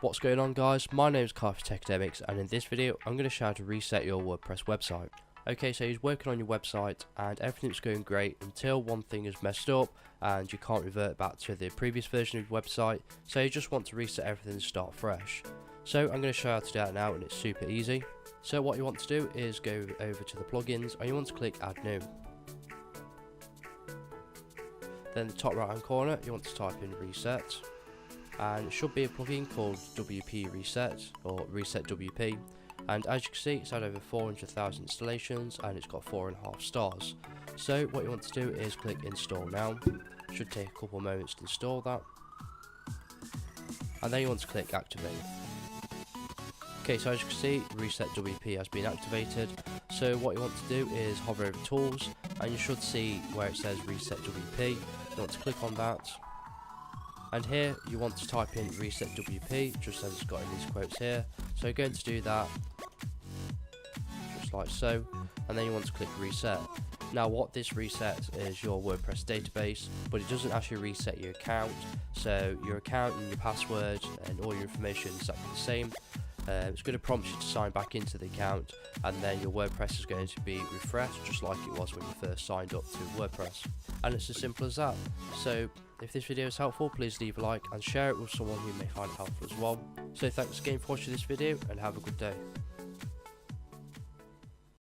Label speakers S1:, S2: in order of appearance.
S1: What's going on, guys? My name is Kai for Techademics, and in this video I'm going to show how to reset your WordPress website. Okay, so you're working on your website and everything's going great until one thing is messed up and you can't revert back to the previous version of your website, so you just want to reset everything and start fresh. So I'm going to show you how to do that now, and it's super easy. So what you want to do is go over to the plugins and you want to click add new. Then the top right hand corner you want to type in reset, and it should be a plugin called WP Reset or Reset WP, and as you can see it's had over 400,000 installations and it's got 4.5 stars. So what you want to do is click install now. It should take a couple of moments to install that, and then you want to click activate. Okay, so as you can see Reset WP has been activated. So what you want to do is hover over tools and you should see where it says Reset WP. You want to click on that, and here you want to type in Reset WP just as it's got in these quotes here. So you're going to do that just like so, and then you want to click reset. Now what this resets is your WordPress database, but it doesn't actually reset your account. So your account and your password and all your information is exactly the same. It's going to prompt you to sign back into the account, and then your WordPress is going to be refreshed just like it was when you first signed up to WordPress. And it's as simple as that. So if this video is helpful, please leave a like and share it with someone who may find it helpful as well. So thanks again for watching this video and have a good day.